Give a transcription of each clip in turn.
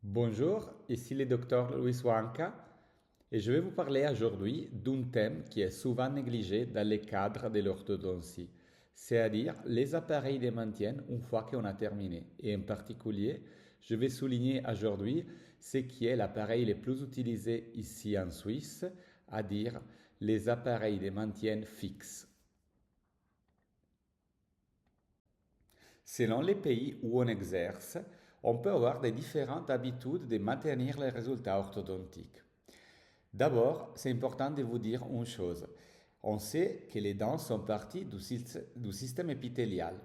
Bonjour, ici le docteur Luis Huanca et je vais vous parler aujourd'hui d'un thème qui est souvent négligé dans le cadre de l'orthodontie, c'est-à-dire les appareils de maintien une fois qu'on a terminé. Et en particulier, je vais souligner aujourd'hui ce qui est l'appareil le plus utilisé ici en Suisse, à dire les appareils de maintien fixes. Selon les pays où on exerce, on peut avoir des différentes habitudes de maintenir les résultats orthodontiques. D'abord, c'est important de vous dire une chose. On sait que les dents sont partie du système épithélial.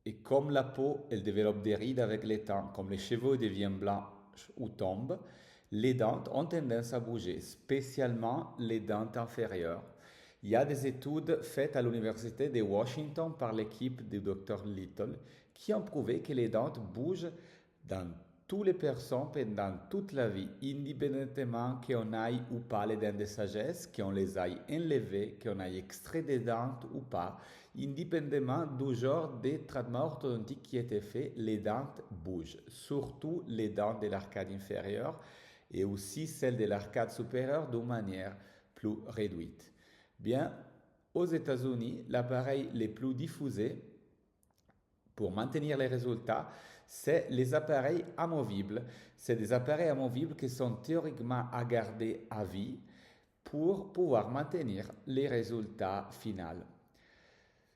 Et comme la peau, elle développe des rides avec le temps, comme les cheveux deviennent blancs ou tombent, les dents ont tendance à bouger, spécialement les dents inférieures. Il y a des études faites à l'université de Washington par l'équipe du Dr. Little qui ont prouvé que les dents bougent dans toutes les personnes pendant toute la vie, indépendamment qu'on aille ou pas les dents de sagesse, qu'on les aille enlevées, qu'on aille extrait des dents ou pas, indépendamment du genre de traitement orthodontique qui était fait, les dents bougent, surtout les dents de l'arcade inférieure et aussi celles de l'arcade supérieure d'une manière plus réduite. Bien, aux États-Unis, l'appareil le plus diffusé pour maintenir les résultats, c'est les appareils amovibles. C'est des appareils amovibles qui sont théoriquement à garder à vie pour pouvoir maintenir les résultats finaux.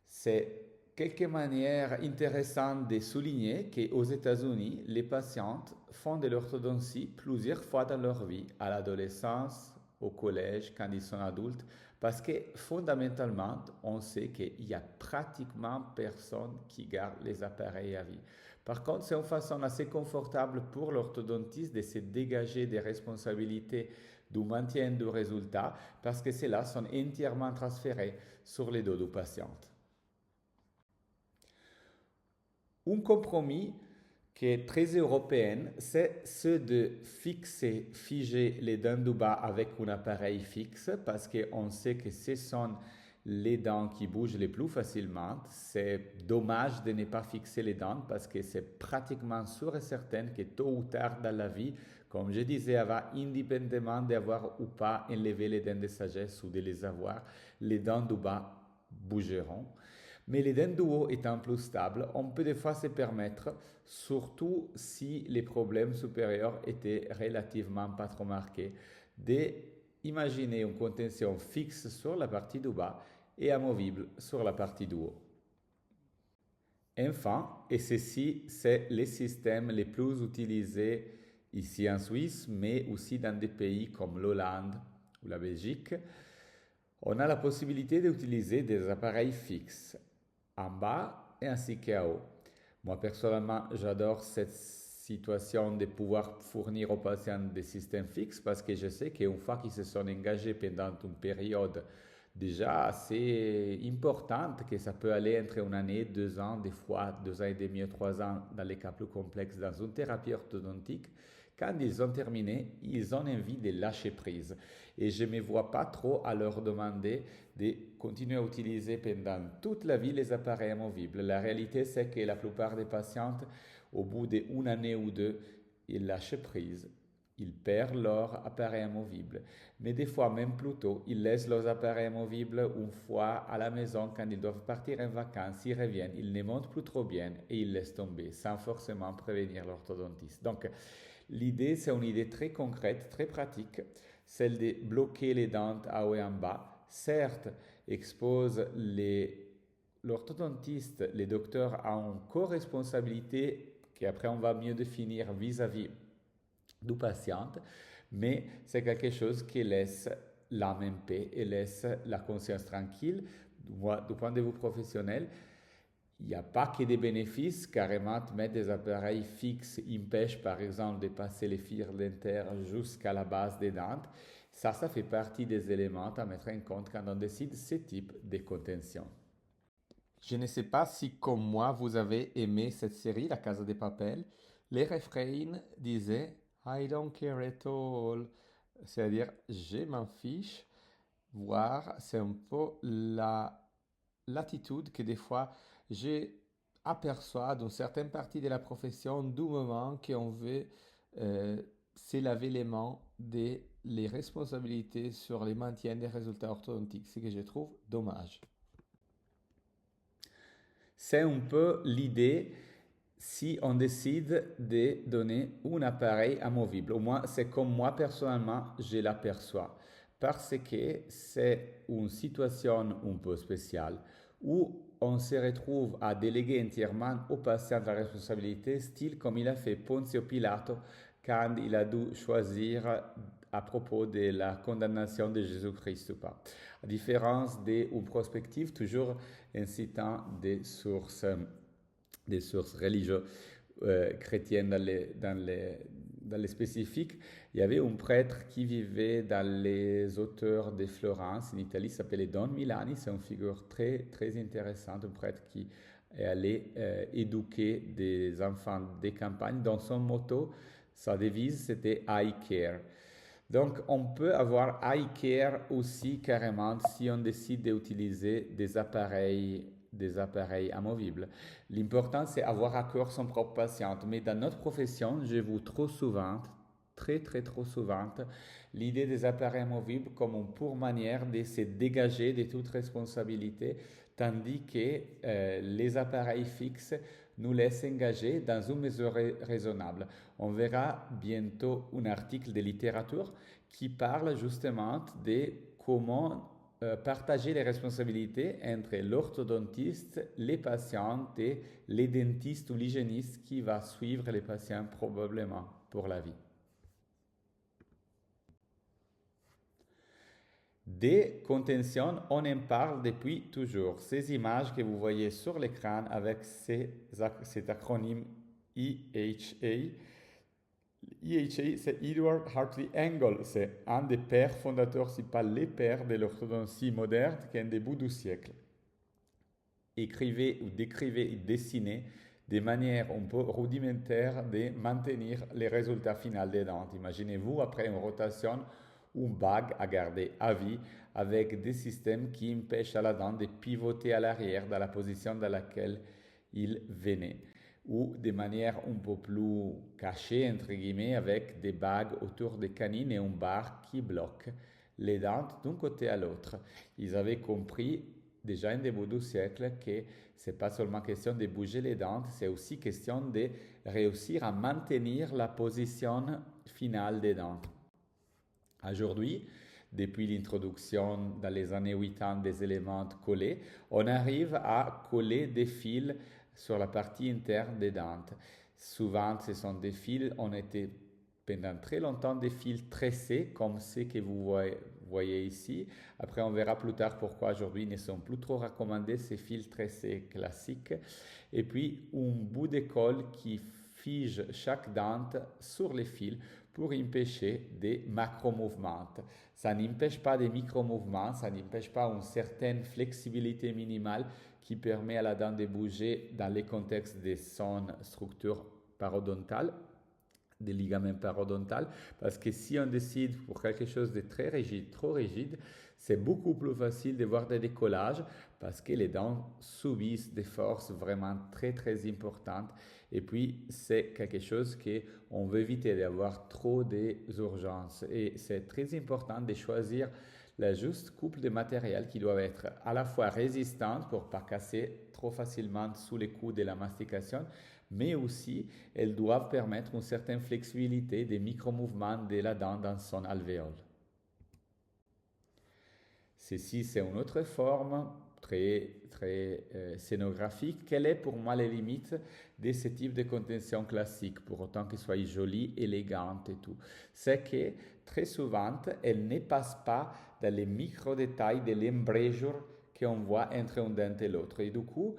C'est quelque manière intéressante de souligner qu'aux États-Unis, les patientes font de l'orthodontie plusieurs fois dans leur vie, à l'adolescence, au collège, quand ils sont adultes, parce que fondamentalement, on sait qu'il y a pratiquement personne qui garde les appareils à vie. Par contre, c'est une façon assez confortable pour l'orthodontiste de se dégager des responsabilités du maintien du résultat, parce que celles-là sont entièrement transférées sur les dos du patient. Un compromis qui est très européen, c'est ce de figer les dents du bas avec un appareil fixe parce qu'on sait que ce sont les dents qui bougent le plus facilement. C'est dommage de ne pas fixer les dents parce que c'est pratiquement sûr et certain que tôt ou tard dans la vie, comme je disais avant, indépendamment d'avoir ou pas enlevé les dents de sagesse ou de les avoir, les dents du bas bougeront. Mais les dents du haut étant plus stables, on peut des fois se permettre, surtout si les problèmes supérieurs étaient relativement pas trop marqués, d'imaginer une contention fixe sur la partie du bas et amovible sur la partie du haut. Enfin, et ceci, c'est le système le plus utilisé ici en Suisse, mais aussi dans des pays comme l'Hollande ou la Belgique, on a la possibilité d'utiliser des appareils fixes en bas et ainsi qu'en haut. Moi, personnellement, j'adore cette situation de pouvoir fournir aux patients des systèmes fixes parce que je sais qu'une fois qu'ils se sont engagés pendant une période déjà assez importante, que ça peut aller entre une année, 2 ans, des fois 2 ans et demi, 3 ans dans les cas plus complexes dans une thérapie orthodontique, quand ils ont terminé, ils ont envie de lâcher prise. Et je ne me vois pas trop à leur demander de continuer à utiliser pendant toute la vie les appareils amovibles. La réalité, c'est que la plupart des patientes, au bout d'une année ou deux, ils lâchent prise. Ils perdent leur appareil amovible. Mais des fois, même plus tôt, ils laissent leurs appareils amovibles une fois à la maison quand ils doivent partir en vacances. Ils reviennent, ils ne montent plus trop bien et ils laissent tomber sans forcément prévenir l'orthodontiste. Donc, l'idée, c'est une idée très concrète, très pratique, celle de bloquer les dents à haut et en bas. Certes, expose l'orthodontiste, les docteurs à une co-responsabilité qu'après on va mieux définir vis-à-vis du patient, mais c'est quelque chose qui laisse l'âme en paix et laisse la conscience tranquille. Du point de vue professionnel, il n'y a pas que des bénéfices, carrément, mettre des appareils fixes empêche par exemple de passer les fils dentaires jusqu'à la base des dents. Ça fait partie des éléments à mettre en compte quand on décide ce type de contention. Je ne sais pas si, comme moi, vous avez aimé cette série, La Casa de Papel. Les refrains disaient I don't care at all, c'est-à-dire je m'en fiche, voire c'est un peu l'attitude que des fois j'ai aperçois dans certaines parties de la profession du moment qu'on veut c'est l'avènement des les responsabilités sur les maintiens des résultats orthodontiques, ce que je trouve dommage. C'est un peu l'idée si on décide de donner un appareil amovible. Au moins, c'est comme moi personnellement, je l'aperçois. Parce que c'est une situation un peu spéciale où on se retrouve à déléguer entièrement au patient la responsabilité, style comme il a fait Ponzio Pilato quand il a dû choisir à propos de la condamnation de Jésus-Christ ou pas. À différence d'une prospective toujours incitant des sources religieuses chrétiennes dans les spécifiques. Il y avait un prêtre qui vivait dans les hauteurs de Florence, en Italie, s'appelait Don Milani. C'est une figure très, très intéressante, un prêtre qui est allé éduquer des enfants des campagnes. Dans son motto, sa devise, c'était I care. Donc, on peut avoir eye care aussi carrément si on décide d'utiliser des appareils amovibles. L'important, c'est avoir à cœur son propre patient. Mais dans notre profession, je vois trop souvent, très, très, trop souvent, l'idée des appareils amovibles comme une pure manière de se dégager de toute responsabilité, tandis que les appareils fixes nous laissent engager dans une mesure raisonnable. On verra bientôt un article de littérature qui parle justement de comment partager les responsabilités entre l'orthodontiste, les patients et les dentistes ou l'hygiéniste qui va suivre les patients probablement pour la vie. Des contentions, on en parle depuis toujours. Ces images que vous voyez sur l'écran avec cet acronyme EHA, EHA, c'est Edward Hartley Engel, c'est un des pères fondateurs, si pas les pères de l'orthodontie moderne, qui est un début du siècle. Écrivait ou décrivait et dessinait des manières un peu rudimentaires de maintenir les résultats finaux des dents. Imaginez-vous, après une rotation, une bague à garder à vie avec des systèmes qui empêchent à la dent de pivoter à l'arrière dans la position dans laquelle il venait, ou de manière un peu plus cachée, entre guillemets, avec des bagues autour des canines et une barre qui bloque les dents d'un côté à l'autre. Ils avaient compris déjà en début du siècle que ce n'est pas seulement question de bouger les dents, c'est aussi question de réussir à maintenir la position finale des dents. Aujourd'hui, depuis l'introduction dans les années 80 des éléments collés, on arrive à coller des fils sur la partie interne des dents. Souvent, ce sont des fils, on était pendant très longtemps des fils tressés, comme ceux que vous voyez ici. Après, on verra plus tard pourquoi aujourd'hui ils ne sont plus trop recommandés, ces fils tressés classiques. Et puis, un bout de colle qui fige chaque dent sur les fils pour empêcher des macro-mouvements. Ça n'empêche pas des micro-mouvements, ça n'empêche pas une certaine flexibilité minimale qui permet à la dent de bouger dans les contextes de son structure parodontale, des ligaments parodontales, parce que si on décide pour quelque chose de très rigide, trop rigide, c'est beaucoup plus facile de voir des décollages parce que les dents subissent des forces vraiment très très importantes et puis c'est quelque chose qu'on veut éviter d'avoir trop d'urgences et c'est très important de choisir la juste couple de matériel qui doit être à la fois résistante pour ne pas casser trop facilement sous les coups de la mastication, mais aussi elles doivent permettre une certaine flexibilité des micro-mouvements de la dent dans son alvéole. Ceci, c'est une autre forme très, très scénographique. Quelle est pour moi les limites de ce type de contention classique, pour autant qu'elle soit jolie, élégante et tout? C'est que très souvent, elle ne passe pas dans les micro-détails de l'embrayure qu'on voit entre un dent et l'autre. Et du coup,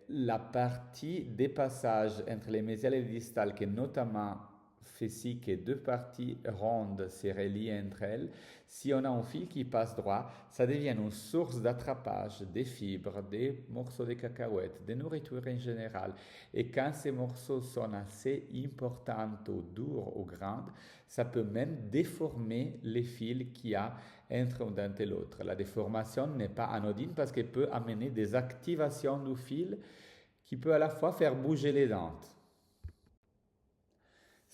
la partie des passages entre les mesiales et les distales, qui est notamment fait si que deux parties rondes se relient entre elles, si on a un fil qui passe droit, ça devient une source d'attrapage des fibres, des morceaux de cacahuètes, des nourritures en général. Et quand ces morceaux sont assez importants ou durs ou grands, ça peut même déformer les fils qu'il y a entre un dent et l'autre. La déformation n'est pas anodine parce qu'elle peut amener des activations du fil qui peut à la fois faire bouger les dents.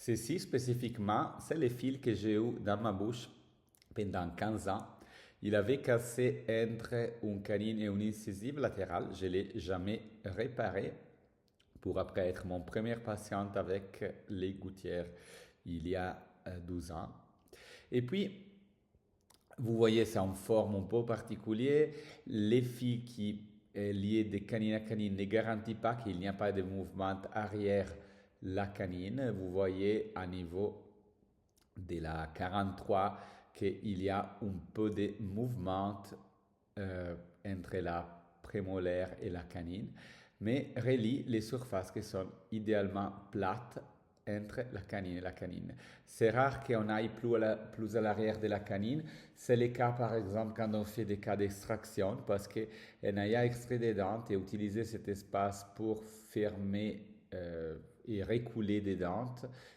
Ceci spécifiquement, c'est le fil que j'ai eu dans ma bouche pendant 15 ans. Il avait cassé entre une canine et une incisive latérale. Je ne l'ai jamais réparé pour après être mon premier patient avec les gouttières il y a 12 ans. Et puis, vous voyez, c'est en forme un peu particulière. Les fils qui est lié de canine à canine ne garantit pas qu'il n'y a pas de mouvement arrière la canine. Vous voyez à niveau de la 43 qu'il y a un peu de mouvement entre la prémolaire et la canine, mais relie les surfaces qui sont idéalement plates entre la canine et la canine. C'est rare qu'on aille plus à l'arrière de la canine. C'est le cas, par exemple, quand on fait des cas d'extraction, parce qu'on a extrait des dents et utilisé cet espace pour fermer et recouler des dents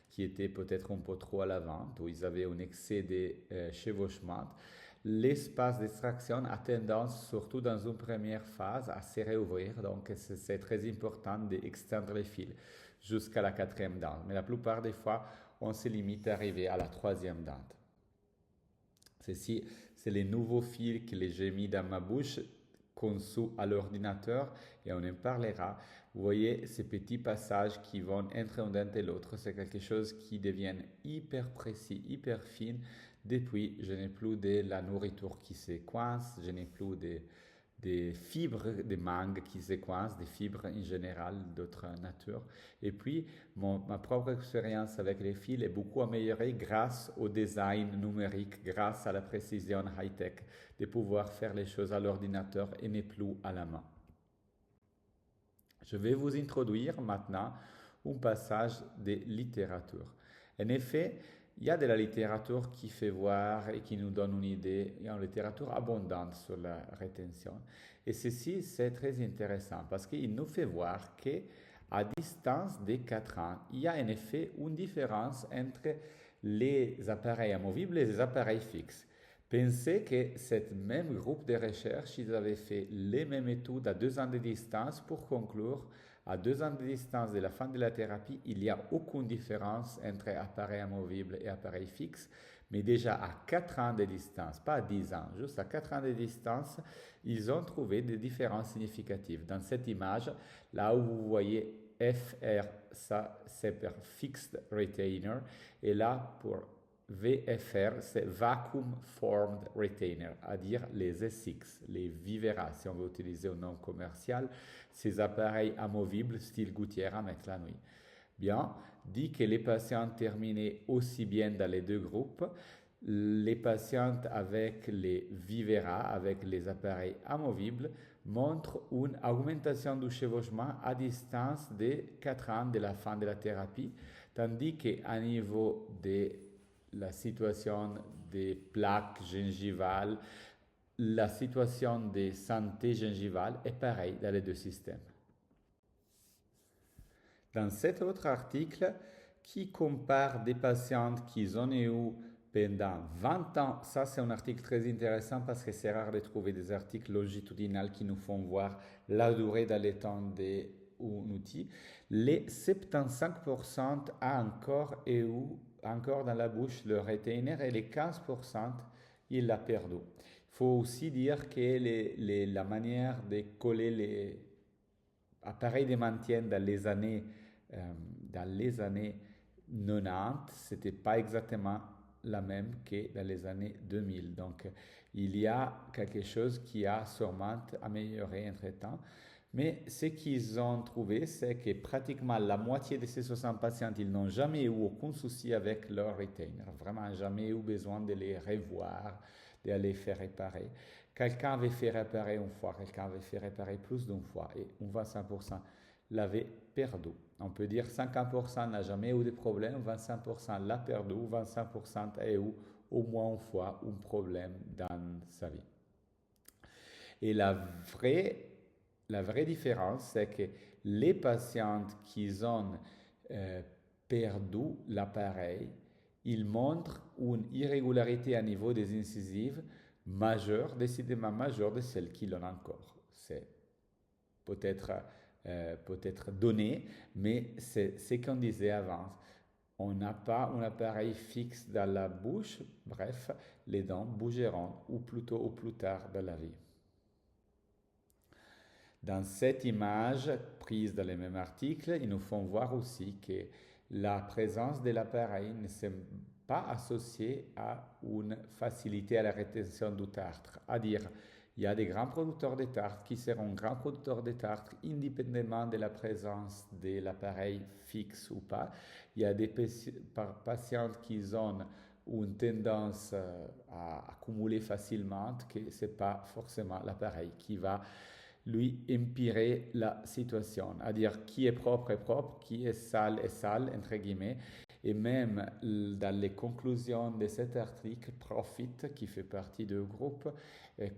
qui étaient peut-être un peu trop à l'avant, où ils avaient un excès de chevauchement. L'espace d'extraction a tendance, surtout dans une première phase, à se réouvrir. Donc, c'est très important d'extendre les fils jusqu'à la quatrième dent. Mais la plupart des fois, on se limite à arriver à la troisième dent. Ceci, c'est les nouveaux fils que j'ai mis dans ma bouche, conçus à l'ordinateur, et on en parlera. Vous voyez ces petits passages qui vont entre un dent et l'autre. C'est quelque chose qui devient hyper précis, hyper fin. Depuis, je n'ai plus de la nourriture qui se coince, je n'ai plus des fibres de mangue qui se coincent, des fibres en général d'autre nature. Et puis, ma propre expérience avec les fils est beaucoup améliorée grâce au design numérique, grâce à la précision high-tech, de pouvoir faire les choses à l'ordinateur et ne plus à la main. Je vais vous introduire maintenant un passage de littérature. En effet, il y a de la littérature qui fait voir et qui nous donne une idée. Il y a une littérature abondante sur la rétention. Et ceci, c'est très intéressant parce qu'il nous fait voir qu'à distance de 4 ans, il y a en effet une différence entre les appareils amovibles et les appareils fixes. Pensez que ce même groupe de recherche, ils avaient fait les mêmes études à 2 ans de distance pour conclure à 2 ans de distance de la fin de la thérapie, il n'y a aucune différence entre appareil amovible et appareil fixe, mais déjà à 4 ans de distance, pas à 10 ans, juste à 4 ans de distance, ils ont trouvé des différences significatives. Dans cette image, là où vous voyez FR, ça c'est pour Fixed Retainer, et là pour VFR, c'est Vacuum Formed Retainer, à dire les SX, les Vivera, si on veut utiliser un nom commercial, ces appareils amovibles style gouttière avec la nuit. Bien, dit que les patients terminaient aussi bien dans les deux groupes. Les patients avec les Vivera, avec les appareils amovibles, montrent une augmentation du chevauchement à distance de 4 ans de la fin de la thérapie, tandis qu'à niveau de la situation des plaques gingivales, la situation de santé gingivale est pareille dans les deux systèmes. Dans cet autre article, qui compare des patients qui ont eu pendant 20 ans, ça c'est un article très intéressant parce que c'est rare de trouver des articles longitudinaux qui nous font voir la durée dans le temps d'un outil. Les 75% a encore eu encore dans la bouche le retainer et les 15% il l'a perdu. Il faut aussi dire que la manière de coller les appareils de maintien dans les années 90, c'était pas exactement la même que dans les années 2000. Donc, il y a quelque chose qui a sûrement amélioré entre-temps. Mais ce qu'ils ont trouvé, c'est que pratiquement la moitié de ces 60 patients, ils n'ont jamais eu aucun souci avec leur retainer. Vraiment, jamais eu besoin de les revoir, de les faire réparer. Quelqu'un avait fait réparer une fois, quelqu'un avait fait réparer plus d'une fois et 25% l'avait perdu. On peut dire 50% n'a jamais eu de problème, 25% l'a perdu, 25% a eu au moins une fois un problème dans sa vie. Et la vraie différence, c'est que les patients qui ont perdu l'appareil, ils montrent une irrégularité à niveau des incisives majeure, décidément majeure de celles qui l'ont encore. C'est peut-être donné, mais c'est ce qu'on disait avant. on n'a pas un appareil fixe dans la bouche, bref, les dents bougeront ou plutôt ou plus tard dans la vie. Dans cette image prise dans le même article, ils nous font voir aussi que la présence de l'appareil ne s'est pas associée à une facilité à la rétention du tartre. À dire, il y a des grands producteurs de tartre qui seront grands producteurs de tartre indépendamment de la présence de l'appareil fixe ou pas. Il y a des patients qui ont une tendance à accumuler facilement, que ce n'est pas forcément l'appareil qui va lui empirer la situation, à dire qui est propre, qui est sale, entre guillemets. Et même dans les conclusions de cet article, Profit, qui fait partie du groupe,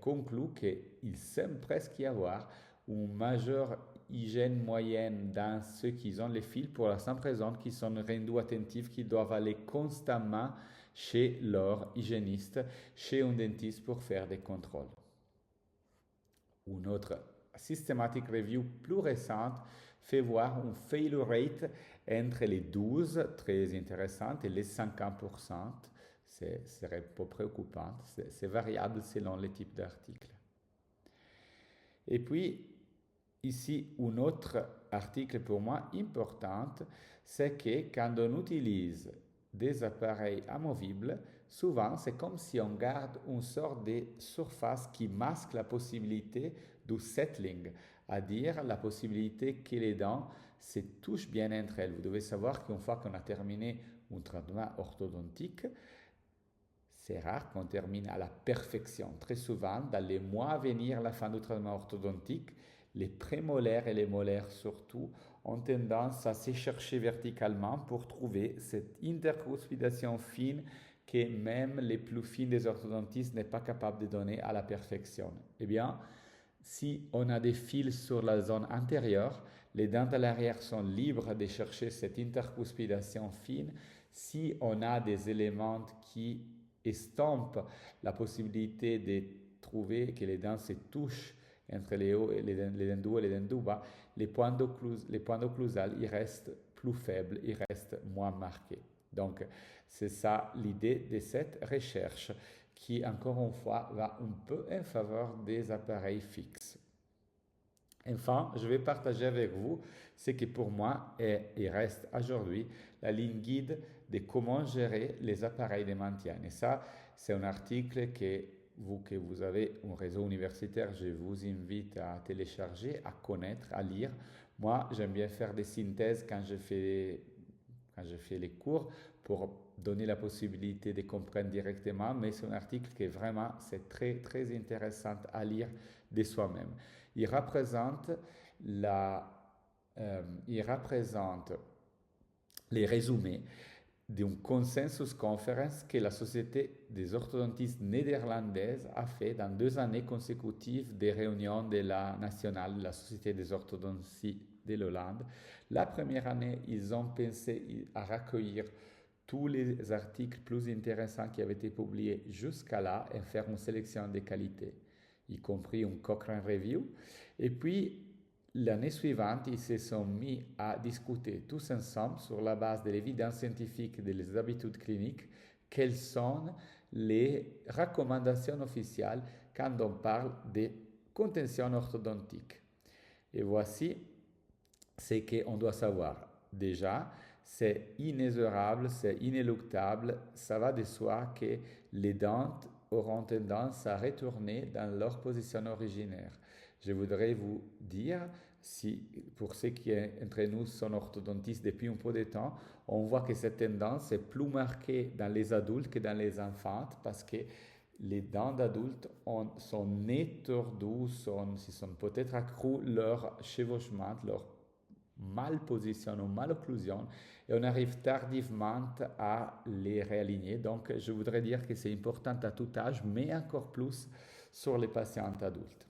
conclut qu'il semble presque y avoir une majeure hygiène moyenne dans ceux qui ont les fils pour la simple raison qu'ils sont rendus attentifs, qu'ils doivent aller constamment chez leur hygiéniste, chez un dentiste pour faire des contrôles. Une autre systematic review plus récente fait voir un failure rate entre les 12, très intéressante, et les 50%. C'est un peu préoccupant. C'est variable selon les types d'articles. Et puis, ici, un autre article pour moi important, c'est que quand on utilise des appareils amovibles, souvent c'est comme si on garde une sorte de surface qui masque la possibilité du settling, à dire la possibilité que les dents se touchent bien entre elles. Vous devez savoir qu'une fois qu'on a terminé un traitement orthodontique, c'est rare qu'on termine à la perfection. Très souvent, dans les mois à venir, la fin du traitement orthodontique, les prémolaires et les molaires surtout ont tendance à se chercher verticalement pour trouver cette intercuspidation fine que même les plus fines des orthodontistes n'est pas capable de donner à la perfection. Eh bien, si on a des fils sur la zone antérieure, les dents à l'arrière sont libres de chercher cette intercuspidation fine. Si on a des éléments qui estompent la possibilité de trouver que les dents se touchent entre les hauts et les dents du haut et les dents du bas, les points d'occlusal, ils restent plus faibles, ils restent moins marqués. Donc, c'est ça l'idée de cette recherche qui, encore une fois, va un peu en faveur des appareils fixes. Enfin, je vais partager avec vous ce qui pour moi est et reste aujourd'hui la ligne guide de comment gérer les appareils de maintien. Et ça, c'est un article que vous avez un réseau universitaire, je vous invite à télécharger, à connaître, à lire. Moi, j'aime bien faire des synthèses quand je fais les cours pour donner la possibilité de comprendre directement, mais c'est un article qui est vraiment, c'est très, très intéressant à lire de soi-même. Il représente les résumés d'une consensus conference que la Société des orthodontistes néerlandaises a fait dans 2 années consécutives des réunions de la nationale de la Société des orthodonties de l'Hollande. La première année, ils ont pensé à recueillir tous les articles plus intéressants qui avaient été publiés jusqu'à là et faire une sélection de qualité, y compris un Cochrane Review. Et puis, l'année suivante, ils se sont mis à discuter tous ensemble sur la base de l'évidence scientifique et des habitudes cliniques, quelles sont les recommandations officielles quand on parle de contention orthodontique. Et voici ce qu'on doit savoir. Déjà, c'est inexorable, c'est inéluctable, ça va de soi que les dents auront tendance à retourner dans leur position originaire. Je voudrais vous dire, si pour ceux qui entre nous sont orthodontistes depuis un peu de temps, on voit que cette tendance est plus marquée dans les adultes que dans les enfants parce que les dents d'adultes sont nées tordues, se sont peut-être accrues leur chevauchement, leur malposition ou malocclusion et on arrive tardivement à les réaligner. Donc, je voudrais dire que c'est important à tout âge, mais encore plus sur les patients adultes.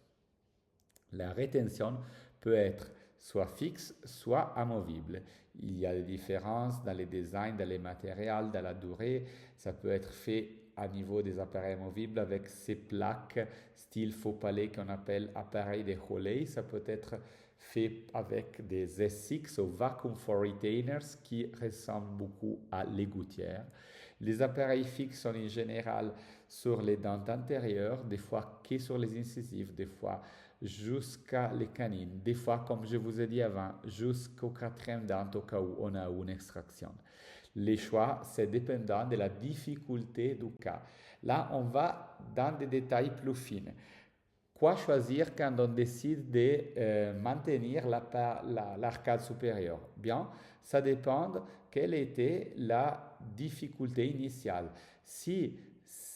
La rétention peut être soit fixe, soit amovible. Il y a des différences dans les designs, dans les matériaux, dans la durée. Ça peut être fait à niveau des appareils amovibles avec ces plaques style faux palais qu'on appelle appareils de Hawley. Ça peut être fait avec des SX ou Vacuum for Retainers qui ressemblent beaucoup à l'égoutière. Les appareils fixes sont en général sur les dents antérieures, des fois que sur les incisives, des fois jusqu'à les canines, des fois, comme je vous ai dit avant, jusqu'au quatrième dent au cas où on a une extraction. Les choix, c'est dépendant de la difficulté du cas. Là, on va dans des détails plus fins. Quoi choisir quand on décide de maintenir l'arcade supérieure? Bien, ça dépend quelle était la difficulté initiale. Si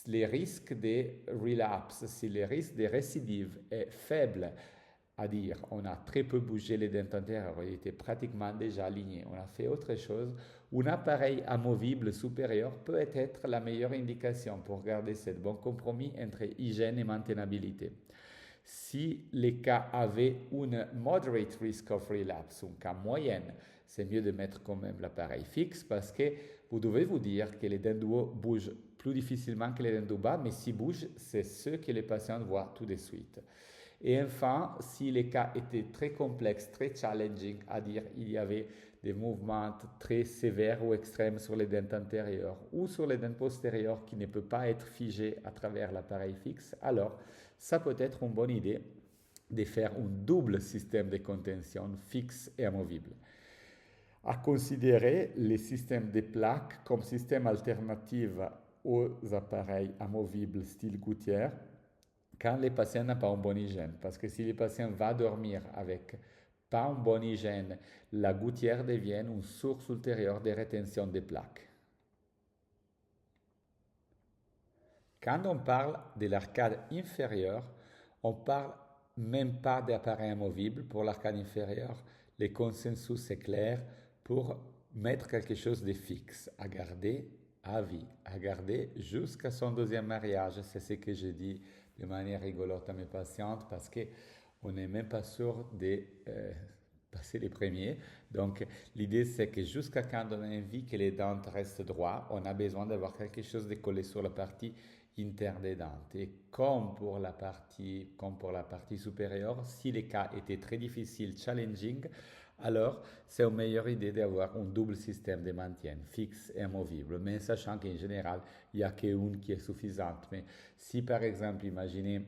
les risques de relapse, si le risque de récidive est faible, à dire on a très peu bougé les dents antérieures, il était pratiquement déjà aligné, on a fait autre chose, un appareil amovible supérieur peut être la meilleure indication pour garder ce bon compromis entre hygiène et maintenabilité. Si les cas avaient une moderate risk of relapse, un cas moyen, c'est mieux de mettre quand même l'appareil fixe parce que vous devez vous dire que les dents du haut bougent plus difficilement que les dents du bas, mais s'ils bougent, c'est ce que les patients voient tout de suite. Et enfin, si les cas étaient très complexes, très challenging, à dire il y avait des mouvements très sévères ou extrêmes sur les dents antérieures ou sur les dents postérieures qui ne peuvent pas être figés à travers l'appareil fixe, alors ça peut être une bonne idée de faire un double système de contention fixe et amovible. À considérer les systèmes de plaques comme système alternatif aux appareils amovibles style gouttière quand les patients n'ont pas une bonne hygiène. Parce que si les patients vont dormir avec pas une bonne hygiène, la gouttière devient une source ultérieure de rétention des plaques. Quand on parle de l'arcade inférieure, on ne parle même pas d'appareil amovible pour l'arcade inférieure. Le consensus est clair pour mettre quelque chose de fixe, à garder à vie, à garder jusqu'à son deuxième mariage. C'est ce que je dis de manière rigolote à mes patientes parce qu'on n'est même pas sûr de passer les premiers. Donc l'idée c'est que jusqu'à quand on a envie que les dents restent droites, on a besoin d'avoir quelque chose de collé sur la partie interne des dents. Et comme pour la partie supérieure, si les cas étaient très difficiles, challenging, alors c'est une meilleure idée d'avoir un double système de maintien, fixe et amovible, mais sachant qu'en général, il n'y a qu'une qui est suffisante. Mais si par exemple, imaginez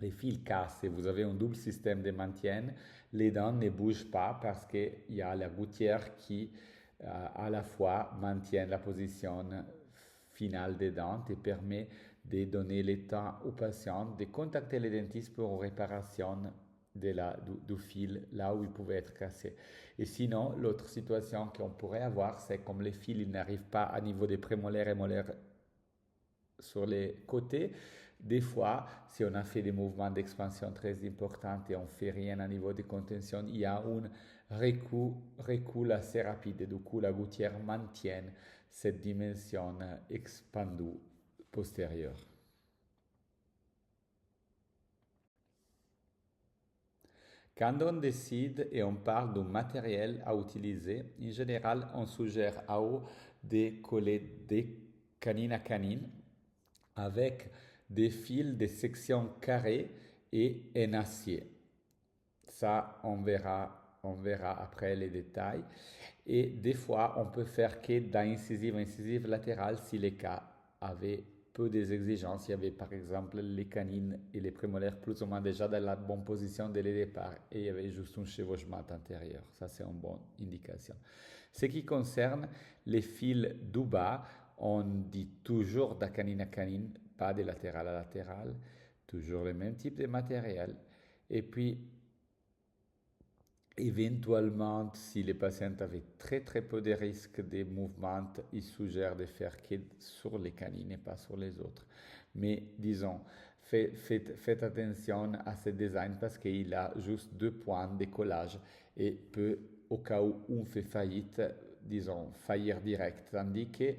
les fils cassent et vous avez un double système de maintien, les dents ne bougent pas parce qu'il y a la gouttière qui à la fois maintient la position finale des dents et permet de donner le temps au patient de contacter le dentiste pour une réparation du fil là où il pouvait être cassé. Et sinon, l'autre situation qu'on pourrait avoir, c'est comme les fils n'arrivent pas à niveau des prémolaires et molaires sur les côtés. Des fois, si on a fait des mouvements d'expansion très importants et on ne fait rien à niveau de contention, il y a un recul assez rapide. Et du coup, la gouttière maintient cette dimension expandue postérieure. Quand on décide et on parle du matériel à utiliser, en général, on suggère à haut de coller des canines à canine avec des fils de section carrée et en acier. Ça, on verra après les détails. Et des fois, on peut faire que d'incisive latérale si les cas avaient peu des exigences. Il y avait par exemple les canines et les prémolaires plus ou moins déjà dans la bonne position dès le départ et il y avait juste un chevauchement antérieur. Ça, c'est une bonne indication. Ce qui concerne les fils du bas, on dit toujours de canine à canine, pas de latéral à latéral, toujours le même type de matériel. Et puis, éventuellement, si les patients avaient très très peu de risques de mouvements, ils suggèrent de faire que sur les canines et pas sur les autres. Mais disons, faites attention à ce design parce qu'il a juste 2 points de collage et peut, au cas où on fait faillite, disons, faillir direct. Tandis que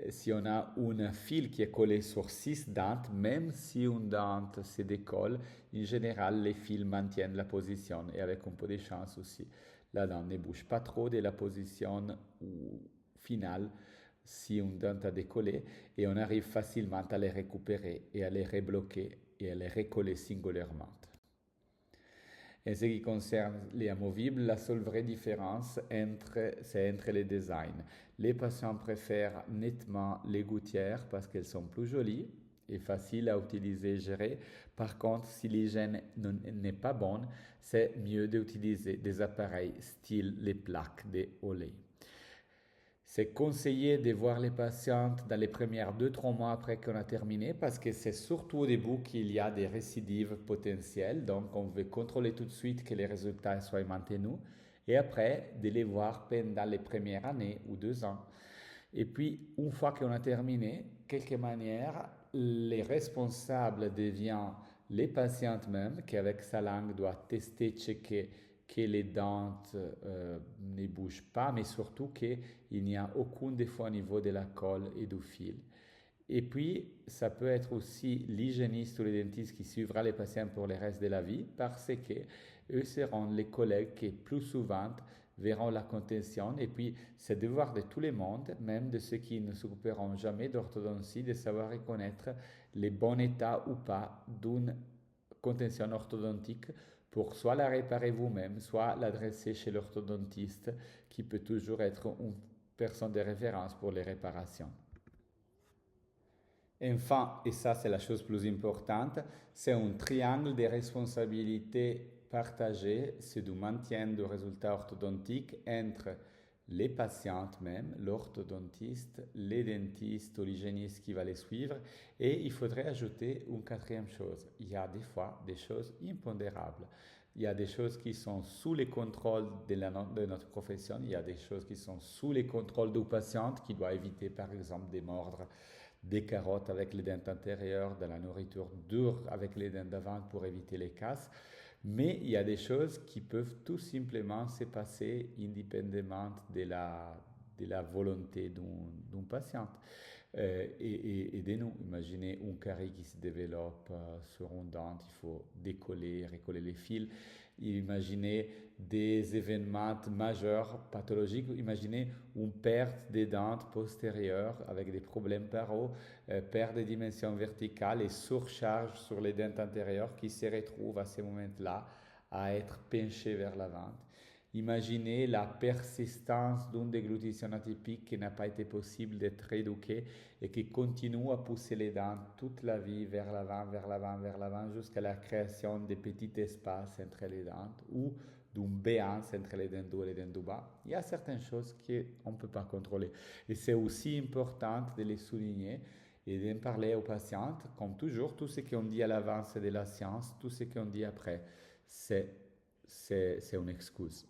si on a un fil qui est collé sur 6 dents, même si une dent se décolle, en général, les fils maintiennent la position et avec un peu de chance aussi, la dent ne bouge pas trop de la position finale si une dent a décollé et on arrive facilement à les récupérer et à les rebloquer et à les recoller singulièrement. En ce qui concerne les amovibles, la seule vraie différence, c'est entre les designs. Les patients préfèrent nettement les gouttières parce qu'elles sont plus jolies et faciles à utiliser et gérer. Par contre, si l'hygiène n'est pas bonne, c'est mieux d'utiliser des appareils style les plaques de Olay. C'est conseillé de voir les patientes dans les premières 2-3 mois après qu'on a terminé parce que c'est surtout au début qu'il y a des récidives potentielles. Donc, on veut contrôler tout de suite que les résultats soient maintenus et après de les voir pendant les premières années ou 2 ans. Et puis, une fois qu'on a terminé, quelque manière, les responsables deviennent les patientes même qui avec sa langue doit tester, checker que les dents ne bougent pas, mais surtout qu'il n'y a aucun défaut au niveau de la colle et du fil. Et puis, ça peut être aussi l'hygiéniste ou le dentiste qui suivra les patients pour le reste de la vie parce que eux seront les collègues qui plus souvent verront la contention. Et puis, c'est le devoir de tout le monde, même de ceux qui ne s'occuperont jamais d'orthodontie, de savoir reconnaître les bons états ou pas d'une contention orthodontique pour soit la réparer vous-même, soit l'adresser chez l'orthodontiste qui peut toujours être une personne de référence pour les réparations. Enfin, et ça c'est la chose plus importante, c'est un triangle de responsabilités partagées, c'est du maintien du résultat orthodontique entre les patientes même, l'orthodontiste, les dentistes ou l'hygiéniste qui va les suivre. Et il faudrait ajouter une quatrième chose. Il y a des fois des choses impondérables. Il y a des choses qui sont sous les contrôles de notre profession. Il y a des choses qui sont sous les contrôles du patient qui doit éviter par exemple de mordre des carottes avec les dents antérieures, de la nourriture dure avec les dents d'avant pour éviter les casses. Mais il y a des choses qui peuvent tout simplement se passer indépendamment de la volonté d'un patient. Et de nous, imaginez un carie qui se développe sur une dent, il faut décoller, recoller les fils. Imaginez des événements majeurs pathologiques. Imaginez une perte des dents postérieures avec des problèmes paraux, perte de dimension verticale et surcharge sur les dents antérieures qui se retrouvent à ce moment-là à être penchées vers l'avant. Imaginez la persistance d'une déglutition atypique qui n'a pas été possible d'être rééduquée et qui continue à pousser les dents toute la vie vers l'avant, vers l'avant, vers l'avant jusqu'à la création de petits espaces entre les dents ou d'une béance entre les dents du haut et les dents du bas. Il y a certaines choses qu'on ne peut pas contrôler. Et c'est aussi important de les souligner et d'en parler aux patientes. Comme toujours, tout ce qu'on dit à l'avance, c'est de la science. Tout ce qu'on dit après, c'est une excuse.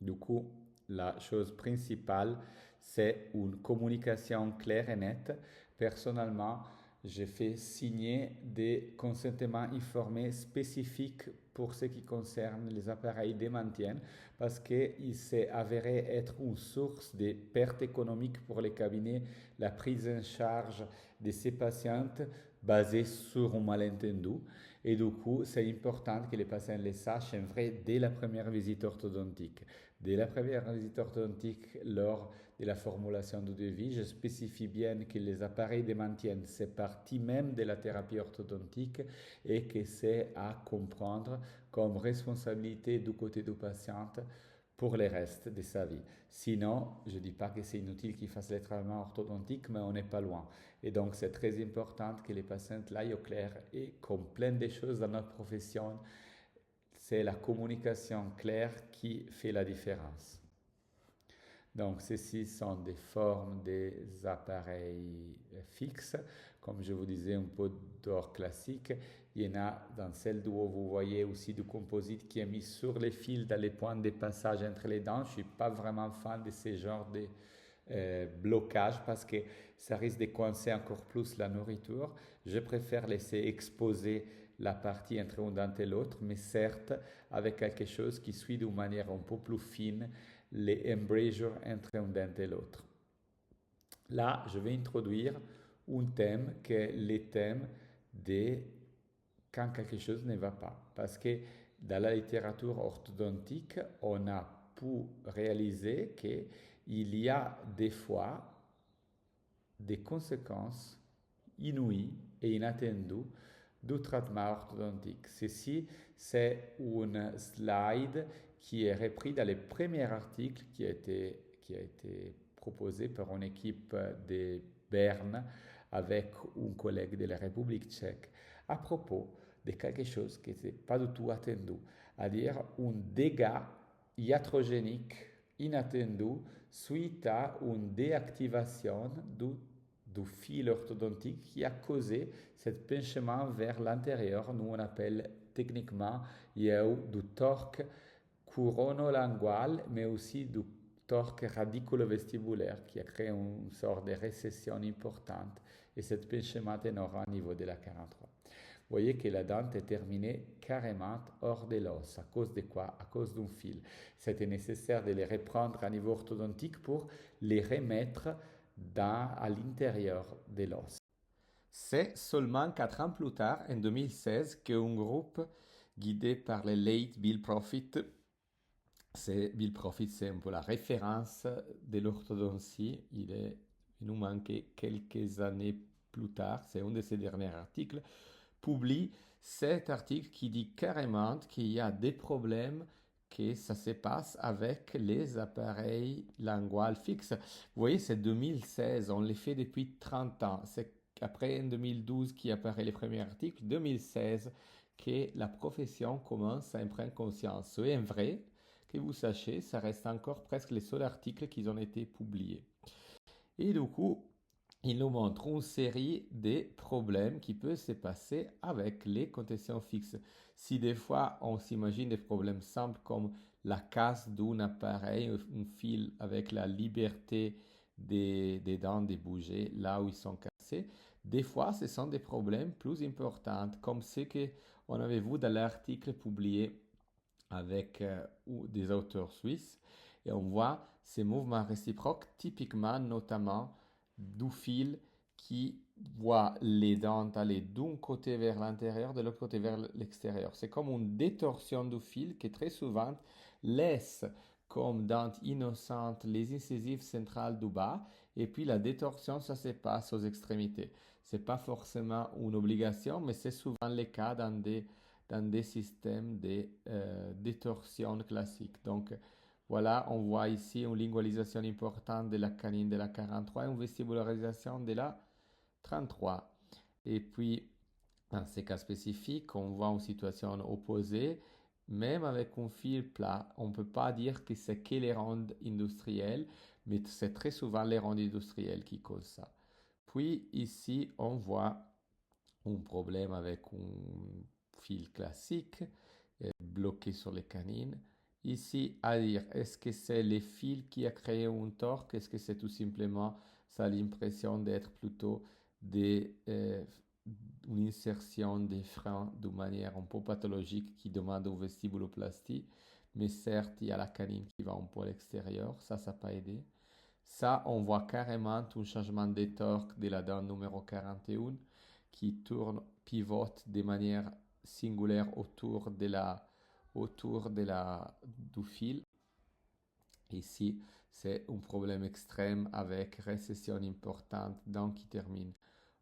Du coup, la chose principale, c'est une communication claire et nette. Personnellement, j'ai fait signer des consentements informés spécifiques pour ce qui concerne les appareils de maintien parce qu'il s'est avéré être une source de pertes économiques pour les cabinets, la prise en charge de ces patientes basée sur un malentendu. Et du coup, c'est important que les patients le sachent en vrai dès la première visite orthodontique. Dès la première visite orthodontique, lors de la formulation du devis, je spécifie bien que les appareils de maintien, c'est partie même de la thérapie orthodontique et que c'est à comprendre comme responsabilité du côté du patient pour le reste de sa vie. Sinon, je ne dis pas que c'est inutile qu'il fasse les traitements orthodontiques, mais on n'est pas loin. Et donc, c'est très important que les patients l'aillent au clair. Et comme plein de choses dans notre profession, c'est la communication claire qui fait la différence. Donc, ceci sont des formes des appareils fixes. Comme je vous disais, un peu d'or classique. Il y en a dans celle d'où vous voyez aussi du composite qui est mis sur les fils dans les points de passage entre les dents. Je ne suis pas vraiment fan de ce genre de blocage parce que ça risque de coincer encore plus la nourriture. Je préfère laisser exposer la partie entre une dent et l'autre, mais certes avec quelque chose qui suit d'une manière un peu plus fine les embrasures entre une dent et l'autre. Là, je vais introduire un thème qui est le thème de quand quelque chose ne va pas. Parce que dans la littérature orthodontique, on a pu réaliser qu'il y a des fois des conséquences inouïes et inattendues du traitement orthodontique. Ceci, c'est une slide qui est repris dans le premier article qui a été proposé par une équipe de Berne avec un collègue de la République tchèque à propos de quelque chose qui n'était pas du tout attendu, à dire un dégât iatrogénique inattendu suite à une déactivation du fil orthodontique qui a causé ce penchement vers l'intérieur. Nous on appelle techniquement il y a eu du torque couronno-lingual, mais aussi du torque radiculo-vestibulaire qui a créé une sorte de récession importante et ce penchement énorme au niveau de la 43. Vous voyez que la dent est terminée carrément hors de l'os. À cause de quoi? À cause d'un fil. C'était nécessaire de les reprendre à niveau orthodontique pour les remettre à l'intérieur de l'os. C'est seulement 4 ans plus tard, en 2016, qu'un groupe guidé par le late Bill Profit, Bill Profit, c'est un peu la référence de l'orthodontie. Il nous manquait quelques années plus tard, c'est un de ses derniers articles, publie cet article qui dit carrément qu'il y a des problèmes que ça se passe avec les appareils linguales fixes. Vous voyez, c'est 2016, on les fait depuis 30 ans. C'est après en 2012 qui apparaît les premiers articles, 2016 que la profession commence à en prendre conscience. C'est vrai, que vous sachiez, ça reste encore presque les seuls articles qui ont été publiés. Et du coup, il nous montre une série de problèmes qui peuvent se passer avec les connexions fixes. Si des fois on s'imagine des problèmes simples comme la casse d'un appareil, un fil avec la liberté des dents de bouger là où ils sont cassés, des fois ce sont des problèmes plus importants comme ce qu'on avait vu dans l'article publié avec des auteurs suisses. Et on voit ces mouvements réciproques typiquement notamment du fil qui voit les dents aller d'un côté vers l'intérieur, de l'autre côté vers l'extérieur. C'est comme une détorsion du fil qui très souvent laisse comme dents innocentes les incisives centrales du bas et puis la détorsion, ça se passe aux extrémités. Ce n'est pas forcément une obligation, mais c'est souvent le cas dans des systèmes de détorsion classiques. Donc, voilà, on voit ici une lingualisation importante de la canine de la 43 et une vestibularisation de la 33. Et puis, dans ces cas spécifiques, on voit une situation opposée. Même avec un fil plat, on ne peut pas dire que c'est que les rondes industrielles, mais c'est très souvent les rondes industrielles qui causent ça. Puis ici, on voit un problème avec un fil classique bloqué sur les canines. Ici, à dire, est-ce que c'est les fils qui a créé un torque? Est-ce que c'est tout simplement, ça a l'impression d'être plutôt une insertion des freins de manière un peu pathologique qui demande une vestibuloplastie, mais certes, il y a la canine qui va un peu à l'extérieur, ça n'a pas aidé. Ça, on voit carrément un changement de torque de la dent numéro 41 qui tourne, pivote de manière singulaire du fil. Ici, c'est un problème extrême avec récession importante, dents qui terminent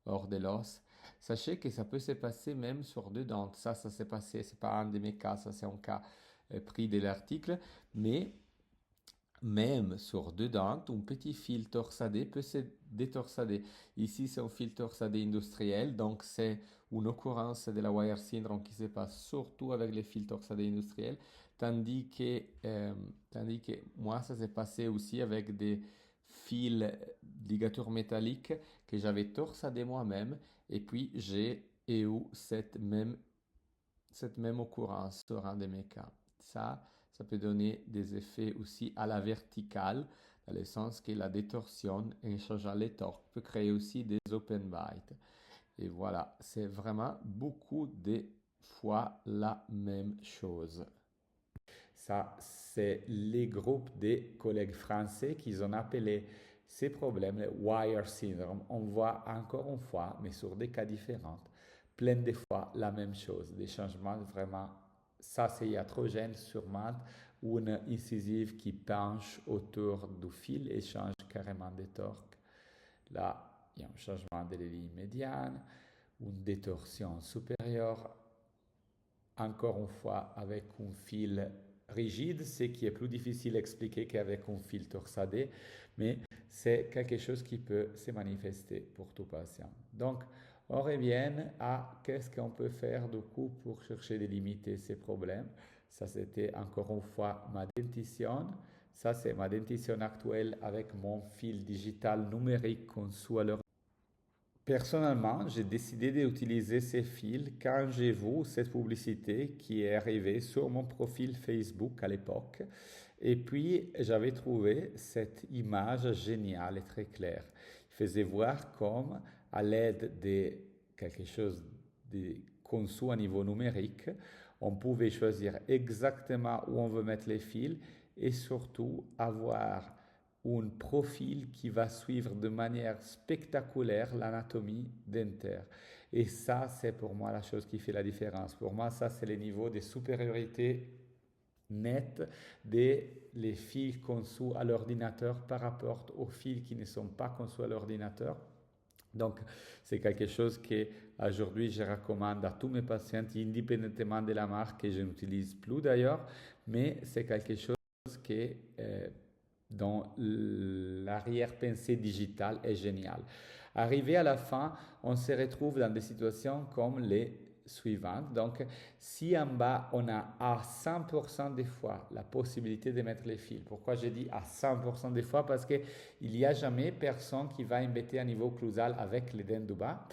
hors de l'os. Sachez que ça peut se passer même sur deux dents. Ça s'est passé, c'est pas un de mes cas, ça c'est un cas pris de l'article, mais même sur deux dents, un petit fil torsadé peut se détorsader. Ici, c'est un fil torsadé industriel, donc c'est une occurrence de la wire syndrome qui se passe surtout avec les fils torsadés industriels, tandis que moi, ça s'est passé aussi avec des fils ligatures métalliques que j'avais torsadé moi-même, et puis j'ai eu cette même occurrence sur un de mes cas. Ça peut donner des effets aussi à la verticale, dans le sens que la détorsion, en changeant les torques, peut créer aussi des open bites. Et voilà, c'est vraiment beaucoup de fois la même chose. Ça, c'est les groupes des collègues français qui ont appelé ces problèmes le wire syndrome. On voit encore une fois, mais sur des cas différents, plein de fois la même chose, des changements vraiment, ça c'est iatrogène sûrement, une incisive qui penche autour du fil et change carrément de torque. Là, il y a un changement de la ligne médiane, une détorsion supérieure, encore une fois avec un fil rigide, ce qui est plus difficile à expliquer qu'avec un fil torsadé, mais c'est quelque chose qui peut se manifester pour tout patient. Donc, on revient à qu'est-ce qu'on peut faire du coup pour chercher de limiter ces problèmes. Ça, c'était encore une fois ma dentition. Ça, c'est ma dentition actuelle avec mon fil digital numérique conçu à l'heure. Personnellement, j'ai décidé d'utiliser ces fils quand j'ai vu cette publicité qui est arrivée sur mon profil Facebook à l'époque. Et puis, j'avais trouvé cette image géniale et très claire. Il faisait voir comme, à l'aide de quelque chose de conçu à niveau numérique, on pouvait choisir exactement où on veut mettre les fils et surtout avoir un profil qui va suivre de manière spectaculaire l'anatomie dentaire. Et ça, c'est pour moi la chose qui fait la différence. Pour moi, ça, c'est le niveau de supériorité nette des les fils conçus à l'ordinateur par rapport aux fils qui ne sont pas conçus à l'ordinateur. Donc, c'est quelque chose que aujourd'hui je recommande à tous mes patients, indépendamment de la marque que je n'utilise plus d'ailleurs, mais c'est quelque chose qui dans l'arrière-pensée digitale est génial. Arrivé à la fin, on se retrouve dans des situations comme les suivantes. Donc, si en bas, on a à 100% des fois la possibilité de mettre les fils. Pourquoi j'ai dit à 100% des fois? Parce qu'il n'y a jamais personne qui va embêter à niveau occlusal avec les dents du bas.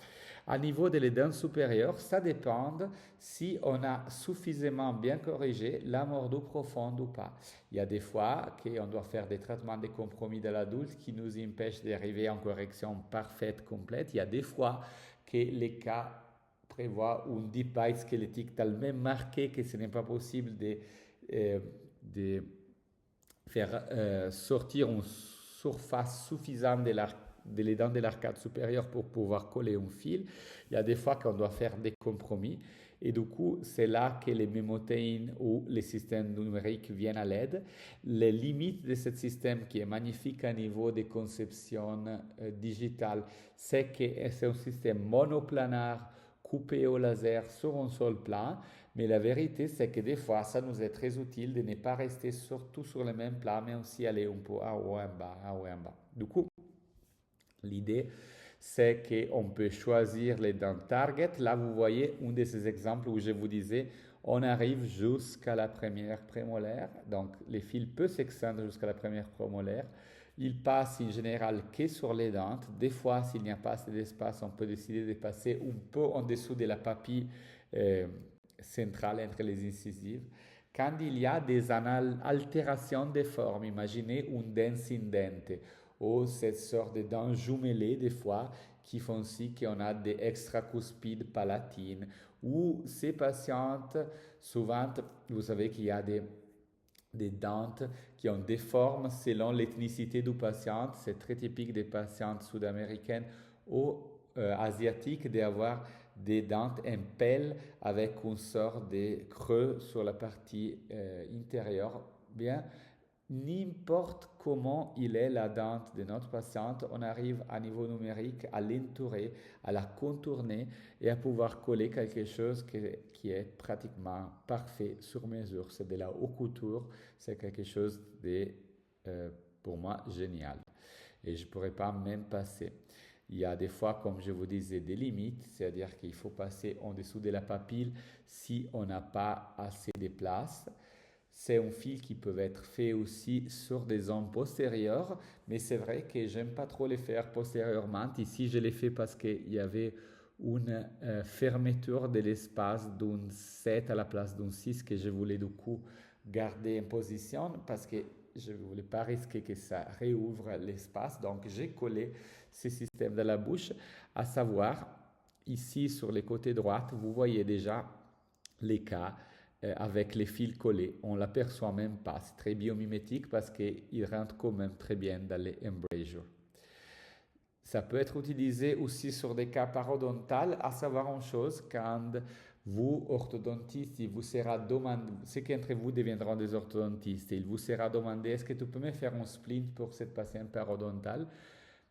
À niveau des dents supérieures, ça dépend si on a suffisamment bien corrigé la mordue profonde ou pas. Il y a des fois qu'on doit faire des traitements de compromis de l'adulte qui nous empêchent d'arriver en correction parfaite, complète. Il y a des fois que les cas prévoient une deep bite squelettique tellement marquée que ce n'est pas possible de faire sortir une surface suffisante de les dents de l'arcade supérieure pour pouvoir coller un fil. Il y a des fois qu'on doit faire des compromis. Et du coup, c'est là que les mémotéines ou les systèmes numériques viennent à l'aide. Les limites de ce système qui est magnifique à niveau de conception digitale, c'est que c'est un système monoplanaire coupé au laser sur un seul plan. Mais la vérité, c'est que des fois, ça nous est très utile de ne pas rester surtout sur le même plan, mais aussi aller un peu en haut, en bas, en haut, en bas. Du coup, l'idée, c'est qu'on peut choisir les dents target. Là, vous voyez un de ces exemples où je vous disais, on arrive jusqu'à la première prémolaire. Donc, les fils peuvent s'extendre jusqu'à la première prémolaire. Ils passent en général que sur les dents. Des fois, s'il n'y a pas assez d'espace, on peut décider de passer un peu en dessous de la papille centrale entre les incisives. Quand il y a des altérations de forme, imaginez un dent indente ou cette sorte de dents jumelées des fois qui font aussi qu'on a des extracuspides palatines ou ces patientes, souvent, vous savez qu'il y a des dents qui ont des formes selon l'ethnicité du patient. C'est très typique des patientes sud-américaines ou asiatiques d'avoir des dents en pelle avec une sorte de creux sur la partie intérieure. Bien, n'importe comment il est la dent de notre patiente, on arrive à niveau numérique à l'entourer, à la contourner et à pouvoir coller quelque chose qui est pratiquement parfait sur mesure. C'est de la haute couture, c'est quelque chose de, pour moi, génial. Et je ne pourrais pas même passer. Il y a des fois, comme je vous disais, des limites, c'est-à-dire qu'il faut passer en dessous de la papille si on n'a pas assez de place. C'est un fil qui peut être fait aussi sur des zones postérieures, mais c'est vrai que j'aime pas trop les faire postérieurement. Ici, je l'ai fait parce qu'il y avait une fermeture de l'espace d'un 7 à la place d'un 6 que je voulais du coup garder en position parce que je ne voulais pas risquer que ça réouvre l'espace. Donc, j'ai collé ce système dans la bouche, à savoir, ici sur les côtés droits, vous voyez déjà les cas avec les fils collés. On ne l'aperçoit même pas. C'est très biomimétique parce qu'il rentre quand même très bien dans les embrasures. Ça peut être utilisé aussi sur des cas parodontales, à savoir une chose, quand vous, orthodontistes, il vous sera demandé, ceux qui entre vous deviendront des orthodontistes, il vous sera demandé, est-ce que tu peux me faire un splint pour cette patiente parodontale?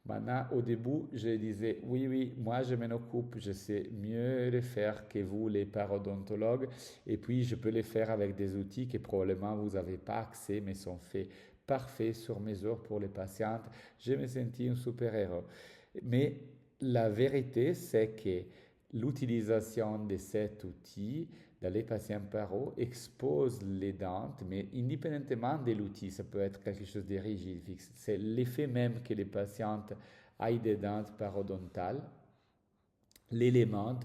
Maintenant, au début, je disais, oui, oui, moi je m'en occupe, je sais mieux le faire que vous, les parodontologues, et puis je peux les faire avec des outils que probablement vous n'avez pas accès, mais sont faits parfaits sur mesure pour les patientes. Je me sentis un super-héros. Mais la vérité, c'est que l'utilisation de cet outil dans les patients paro expose les dents, mais indépendamment de l'outil, ça peut être quelque chose de rigide, fixe. C'est l'effet même que les patientes aient des dents parodontales, l'élément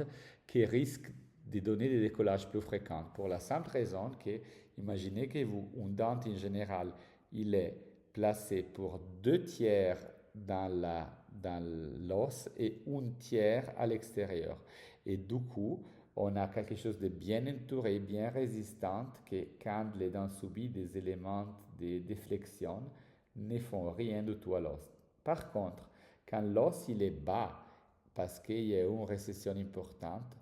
qui risque de donner des décollages plus fréquents. Pour la simple raison que, imaginez que vous, une dent en général, il est placé pour 2 tiers dans l'os et un tiers à l'extérieur. Et du coup, on a quelque chose de bien entouré, bien résistant, que quand les dents subissent des éléments de déflexion, ne font rien du tout à l'os. Par contre, quand l'os il est bas, parce qu'il y a une récession importante,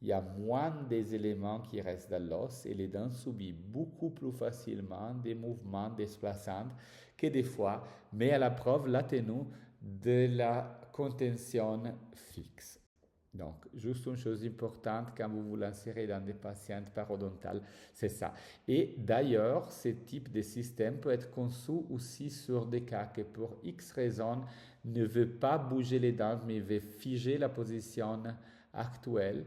il y a moins des éléments qui restent dans l'os et les dents subissent beaucoup plus facilement des mouvements déplaçants que des fois, mais à la preuve la tenue de la contention fixe. Donc, juste une chose importante quand vous vous lancez dans des patients parodontales, c'est ça. Et d'ailleurs, ce type de système peut être conçu aussi sur des cas que pour X raisons ne veut pas bouger les dents, mais veut figer la position actuelle.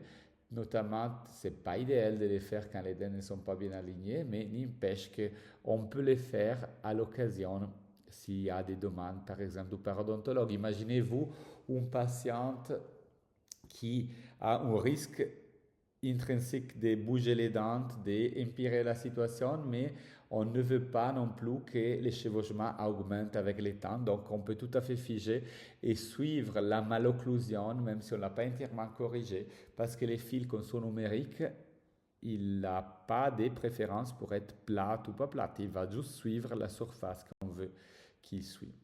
Notamment, ce n'est pas idéal de les faire quand les dents ne sont pas bien alignées, mais n'empêche qu'on peut les faire à l'occasion s'il y a des demandes, par exemple, du parodontologue. Imaginez-vous une patiente qui a un risque intrinsèque de bouger les dents, d'empirer la situation, mais on ne veut pas non plus que les chevauchements augmentent avec le temps. Donc, on peut tout à fait figer et suivre la malocclusion, même si on ne l'a pas entièrement corrigé, parce que les fils qu'on sont numériques, il n'a pas de préférence pour être plate ou pas plate. Il va juste suivre la surface qu'on veut qu'il suive.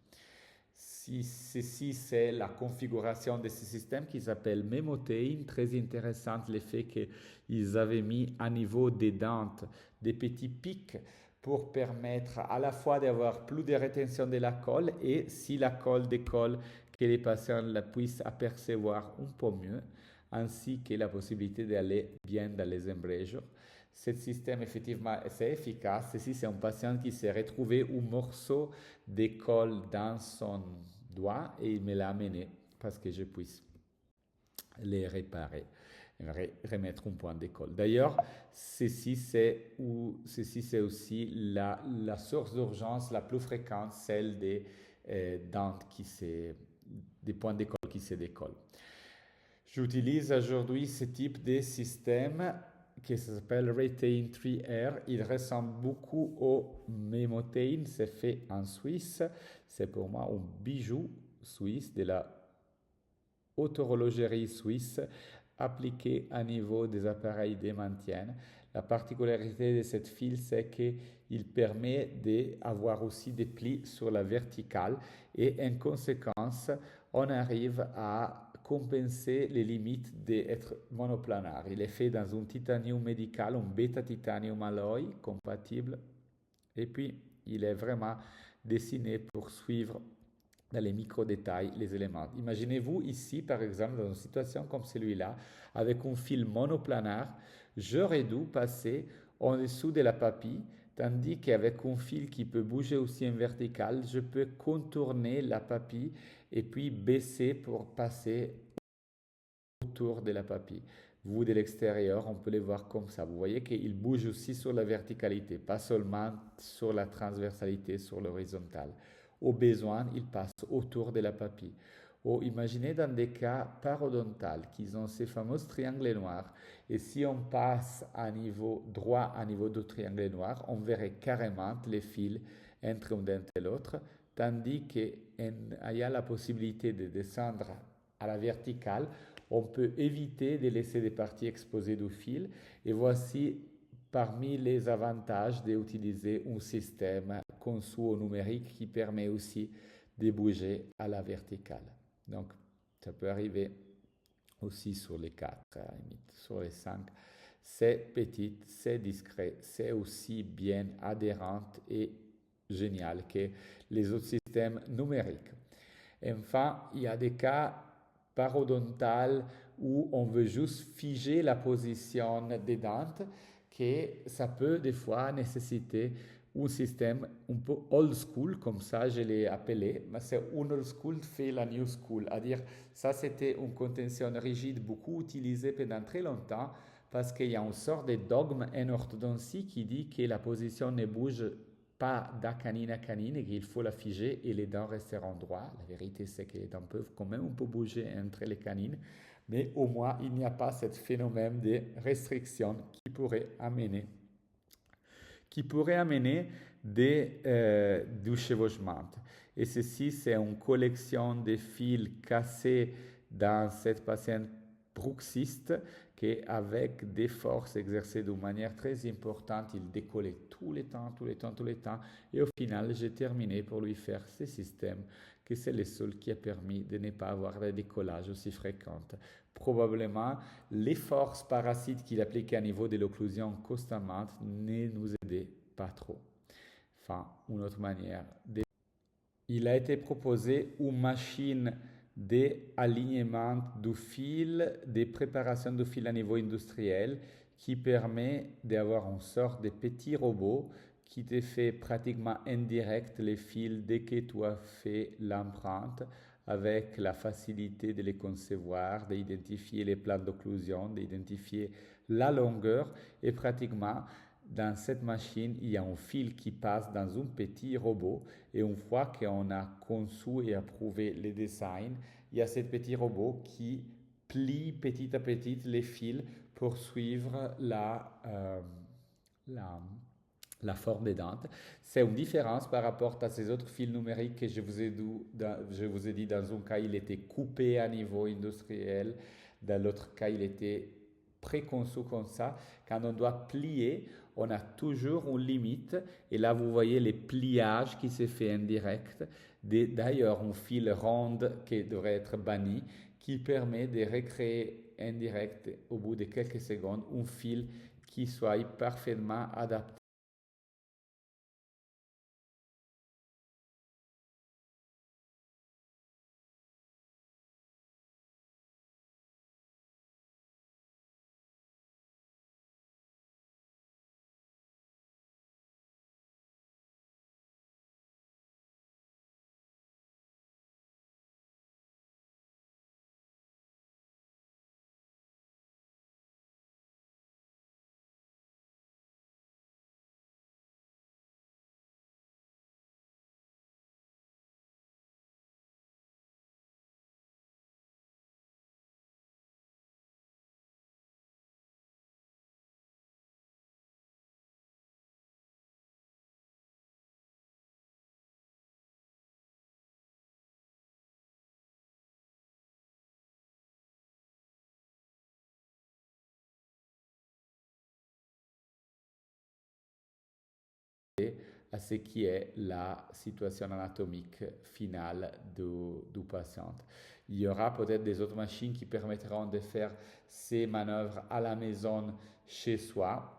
Si ceci, c'est la configuration de ce système qui s'appelle Memotein. Très intéressant le fait qu'ils avaient mis à niveau des dents des petits pics pour permettre à la fois d'avoir plus de rétention de la colle et si la colle décolle, que les patients la puissent apercevoir un peu mieux, ainsi que la possibilité d'aller bien dans les embrayures. Ce système, effectivement, c'est efficace. Ici, c'est un patient qui s'est retrouvé un morceau de colle dans son doigt et il me l'a amené parce que je puisse les réparer, remettre un point de colle. D'ailleurs, ceci c'est aussi la source d'urgence la plus fréquente, celle des dents des points de colle qui se décollent. J'utilise aujourd'hui ce type de système qui s'appelle Retain 3R. Il ressemble beaucoup au Memotein, c'est fait en Suisse. C'est pour moi un bijou suisse de la haute horlogerie suisse appliqué à niveau des appareils de maintien. La particularité de cette fil, c'est qu'il permet d'avoir aussi des plis sur la verticale et en conséquence, on arrive à compenser les limites d'être monoplanaire. Il est fait dans un titanium médical, un bêta titanium alloy compatible et puis il est vraiment dessiné pour suivre dans les micro-détails les éléments. Imaginez-vous ici, par exemple, dans une situation comme celui-là, avec un fil monoplanaire, j'aurais dû passer en dessous de la papille, tandis qu'avec un fil qui peut bouger aussi en vertical, je peux contourner la papille et puis baisser pour passer autour de la papille. Vous, de l'extérieur, on peut les voir comme ça. Vous voyez qu'il bouge aussi sur la verticalité, pas seulement sur la transversalité, sur l'horizontale. Au besoin, il passe autour de la papille. Ou imaginez dans des cas parodontales qu'ils ont ces fameux triangles noirs. Et si on passe à niveau droit, à niveau du triangle noir, on verrait carrément les fils entre un dent et l'autre, tandis qu'il y a la possibilité de descendre à la verticale. On peut éviter de laisser des parties exposées du fil. Et voici parmi les avantages d'utiliser un système conçu au numérique qui permet aussi de bouger à la verticale. Donc, ça peut arriver aussi sur les 4, sur les 5. C'est petit, c'est discret, c'est aussi bien adhérent et génial que les autres systèmes numériques. Enfin, il y a des cas parodontales où on veut juste figer la position des dents, que ça peut des fois nécessiter un système un peu old school, comme ça je l'ai appelé, mais c'est un old school fait la new school. À dire, ça c'était une contention rigide beaucoup utilisée pendant très longtemps parce qu'il y a une sorte de dogme en orthodontie qui dit que la position ne bouge pas de canine à canine et qu'il faut la figer et les dents resteront droites. La vérité c'est que les dents peuvent quand même un peu bouger entre les canines, mais au moins il n'y a pas ce phénomène de restriction qui pourrait amener du chevauchement. Et ceci, c'est une collection de fils cassés dans cette patiente bruxiste qui, avec des forces exercées d'une manière très importante, il décollait tout le temps, tout le temps, tout le temps. Et au final, j'ai terminé pour lui faire ce système, que c'est le seul qui a permis de ne pas avoir des décollages aussi fréquents. Probablement, les forces parasites qu'il appliquait à niveau de l'occlusion constamment ne nous aidaient pas trop. Enfin, une autre manière. Il a été proposé une machine d'alignement du fil, de préparation du fil à niveau industriel qui permet d'avoir une sorte de petit robot qui te fait pratiquement indirect les fils dès que tu as fait l'empreinte avec la facilité de les concevoir, d'identifier les plans d'occlusion, d'identifier la longueur et pratiquement dans cette machine, il y a un fil qui passe dans un petit robot et une fois qu'on a conçu et approuvé le design, il y a ce petit robot qui plie petit à petit les fils pour suivre la, la forme des dents. C'est une différence par rapport à ces autres fils numériques que je vous ai dit dans un cas, il était coupé à niveau industriel, dans l'autre cas, il était préconçu comme ça. Quand on doit plier, on a toujours une limite. Et là, vous voyez les pliages qui se fait en direct. D'ailleurs, un fil rond qui devrait être banni, qui permet de recréer en direct, au bout de quelques secondes, un fil qui soit parfaitement adapté. À ce qui est la situation anatomique finale du patient. Il y aura peut-être des autres machines qui permettront de faire ces manœuvres à la maison chez soi,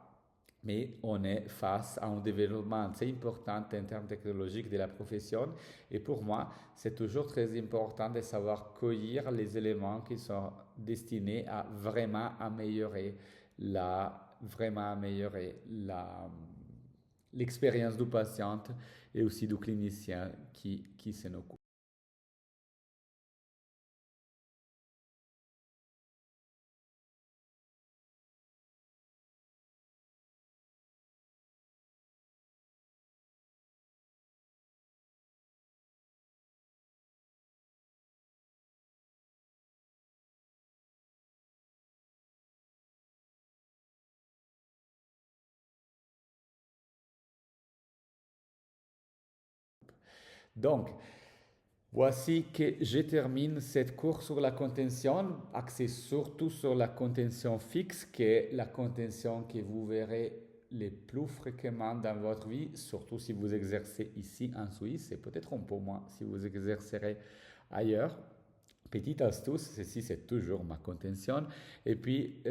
mais on est face à un développement très important en termes technologiques de la profession. Et pour moi, c'est toujours très important de savoir cueillir les éléments qui sont destinés à vraiment améliorer l'expérience du patient et aussi du clinicien qui s'en occupe. Donc, voici que je termine cette course sur la contention, axée surtout sur la contention fixe, qui est la contention que vous verrez le plus fréquemment dans votre vie, surtout si vous exercez ici en Suisse et peut-être un peu moins si vous exercerez ailleurs. Petite astuce, ceci c'est toujours ma contention. Et puis,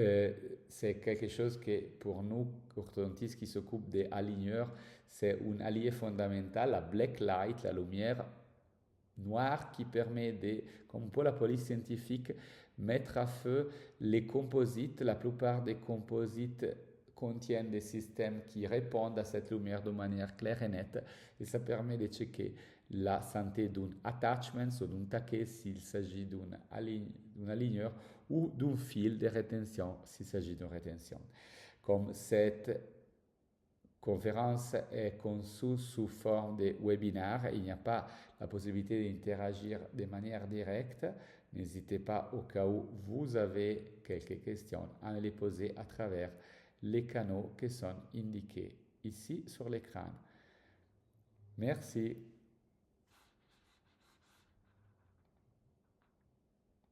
c'est quelque chose que pour nous, orthodontistes qui s'occupent des aligneurs, c'est un allié fondamental, la black light, la lumière noir qui permet de, comme pour la police scientifique, mettre à feu les composites. La plupart des composites contiennent des systèmes qui répondent à cette lumière de manière claire et nette et ça permet de checker la santé d'un attachment ou d'un taquet s'il s'agit d'un aligneur ou d'un fil de rétention s'il s'agit d'une rétention. Comme cette conférence est conçue sous forme de webinaire, il n'y a pas la possibilité d'interagir de manière directe. N'hésitez pas au cas où vous avez quelques questions à les poser à travers les canaux qui sont indiqués ici sur l'écran. Merci.